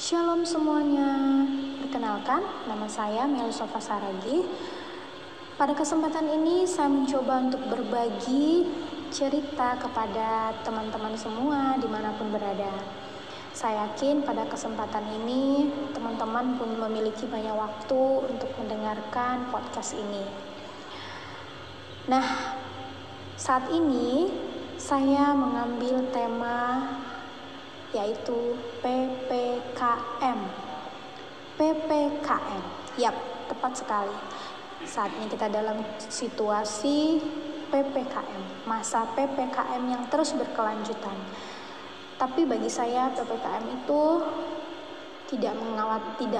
Shalom semuanya, perkenalkan nama saya Melusofa Saragi. Pada kesempatan ini saya mencoba untuk berbagi cerita kepada teman-teman semua dimanapun berada. Saya yakin pada kesempatan ini teman-teman pun memiliki banyak waktu untuk mendengarkan podcast ini. Nah, saat ini saya mengambil tema yaitu PPKM. PPKM, yap, tepat sekali. Saat ini kita dalam situasi PPKM, masa PPKM yang terus berkelanjutan. Tapi bagi saya PPKM itu tidak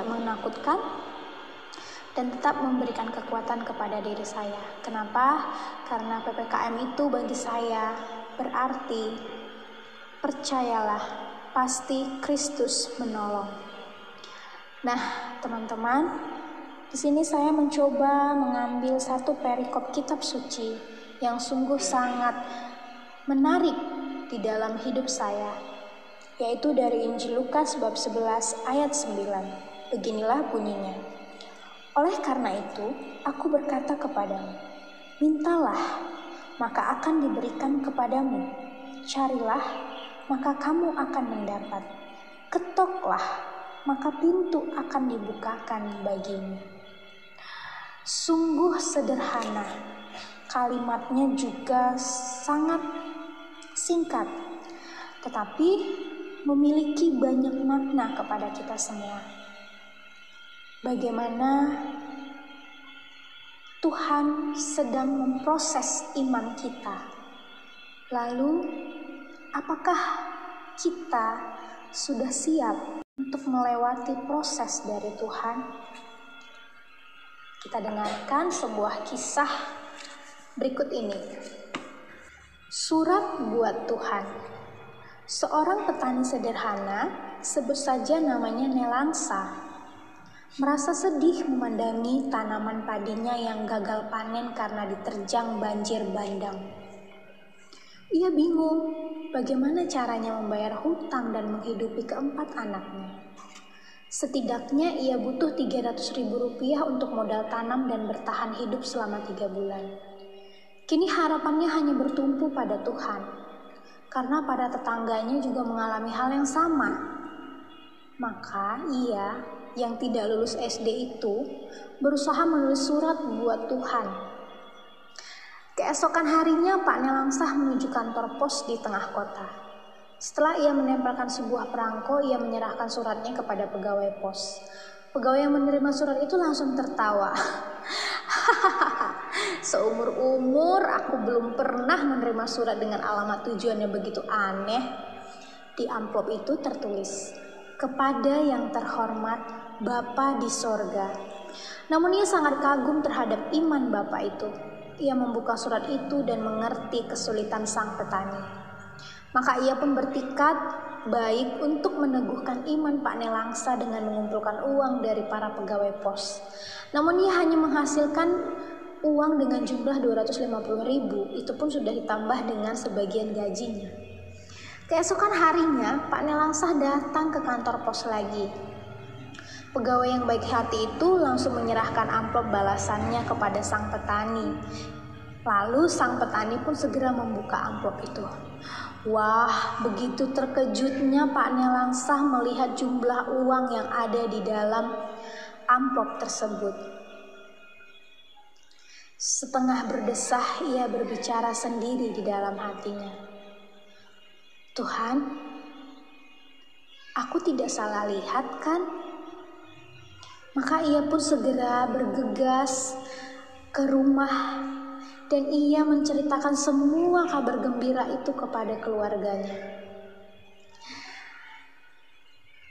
menakutkan dan tetap memberikan kekuatan kepada diri saya. Kenapa? Karena PPKM itu bagi saya berarti percayalah, pasti Kristus menolong. Nah, teman-teman, di sini saya mencoba mengambil satu perikop kitab suci yang sungguh sangat menarik di dalam hidup saya, yaitu dari Injil Lukas bab 11 ayat 9. Beginilah bunyinya. Oleh karena itu, aku berkata kepadamu, mintalah, maka akan diberikan kepadamu. Carilah, maka kamu akan mendapat. Ketoklah, maka pintu akan dibukakan bagimu. Sungguh sederhana, kalimatnya juga sangat singkat, tetapi memiliki banyak makna kepada kita semua. Bagaimana Tuhan sedang memproses iman kita. Lalu, apakah kita sudah siap untuk melewati proses dari Tuhan? Kita dengarkan sebuah kisah berikut ini. Surat buat Tuhan. Seorang petani sederhana, sebut saja namanya Nelangsa, merasa sedih memandangi tanaman padinya yang gagal panen karena diterjang banjir bandang. Ia bingung bagaimana caranya membayar hutang dan menghidupi keempat anaknya. Setidaknya ia butuh 300.000 rupiah untuk modal tanam dan bertahan hidup selama 3 bulan. Kini harapannya hanya bertumpu pada Tuhan, karena pada tetangganya juga mengalami hal yang sama. Maka ia yang tidak lulus SD itu berusaha menulis surat buat Tuhan. Keesokan harinya Pak Nelangsah menuju kantor pos di tengah kota. Setelah ia menempelkan sebuah perangko, ia menyerahkan suratnya kepada pegawai pos. Pegawai yang menerima surat itu langsung tertawa. Seumur-umur aku belum pernah menerima surat dengan alamat tujuannya begitu aneh. Di amplop itu tertulis, kepada yang terhormat Bapa di sorga. Namun ia sangat kagum terhadap iman Bapa itu. Ia membuka surat itu dan mengerti kesulitan sang petani. Maka ia pun bertekad baik untuk meneguhkan iman Pak Nelangsa dengan mengumpulkan uang dari para pegawai pos. Namun ia hanya menghasilkan uang dengan jumlah 250.000, itu pun sudah ditambah dengan sebagian gajinya. Keesokan harinya Pak Nelangsah datang ke kantor pos lagi. Pegawai yang baik hati itu langsung menyerahkan amplop balasannya kepada sang petani. Lalu sang petani pun segera membuka amplop itu. Wah, begitu terkejutnya Pak Nelangsah melihat jumlah uang yang ada di dalam amplop tersebut. Setengah berdesah ia berbicara sendiri di dalam hatinya. Tuhan, aku tidak salah lihat kan? Maka ia pun segera bergegas ke rumah dan ia menceritakan semua kabar gembira itu kepada keluarganya.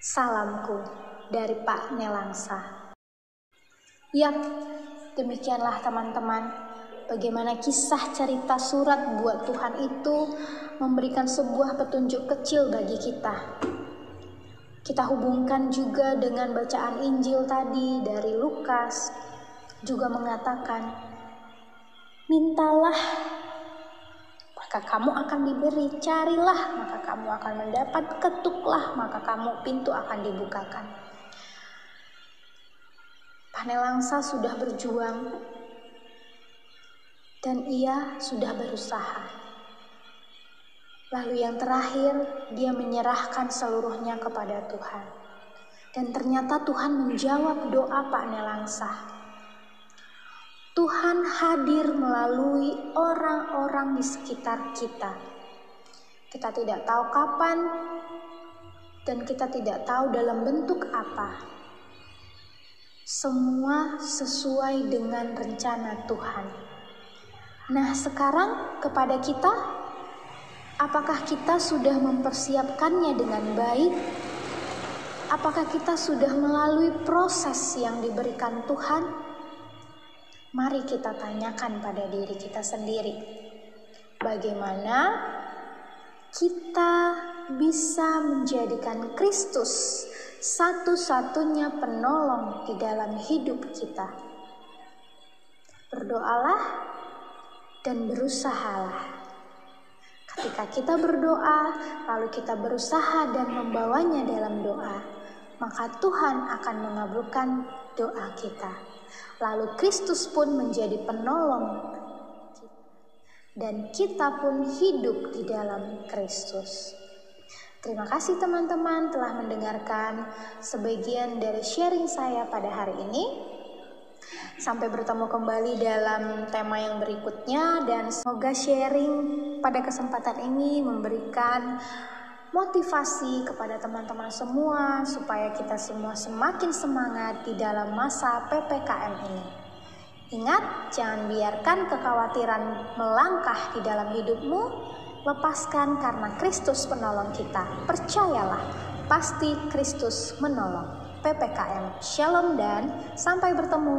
Salamku dari Pak Nelangsa. Yap, demikianlah teman-teman, bagaimana kisah cerita surat buat Tuhan itu memberikan sebuah petunjuk kecil bagi kita. Kita hubungkan juga dengan bacaan Injil tadi dari Lukas, juga mengatakan, mintalah, maka kamu akan diberi. Carilah, maka kamu akan mendapat. Ketuklah, maka pintu akan dibukakan. Panelangsa sudah berjuang dan ia sudah berusaha. Lalu yang terakhir, dia menyerahkan seluruhnya kepada Tuhan. Dan ternyata Tuhan menjawab doa Pak Nelangsa. Tuhan hadir melalui orang-orang di sekitar kita. Kita tidak tahu kapan dan kita tidak tahu dalam bentuk apa. Semua sesuai dengan rencana Tuhan. Nah, sekarang kepada kita, apakah kita sudah mempersiapkannya dengan baik? Apakah kita sudah melalui proses yang diberikan Tuhan? Mari kita tanyakan pada diri kita sendiri. Bagaimana kita bisa menjadikan Kristus satu-satunya penolong di dalam hidup kita? Berdoalah dan berusahalah. Ketika kita berdoa, lalu kita berusaha dan membawanya dalam doa, maka Tuhan akan mengabulkan doa kita. Lalu Kristus pun menjadi penolong kita, dan kita pun hidup di dalam Kristus. Terima kasih teman-teman telah mendengarkan sebagian dari sharing saya pada hari ini. Sampai bertemu kembali dalam tema yang berikutnya, dan semoga sharing pada kesempatan ini memberikan motivasi kepada teman-teman semua supaya kita semua semakin semangat di dalam masa PPKM ini. Ingat, jangan biarkan kekhawatiran melangkah di dalam hidupmu. Lepaskan karena Kristus penolong kita. Percayalah, pasti Kristus menolong. PPKM, Shalom dan sampai bertemu.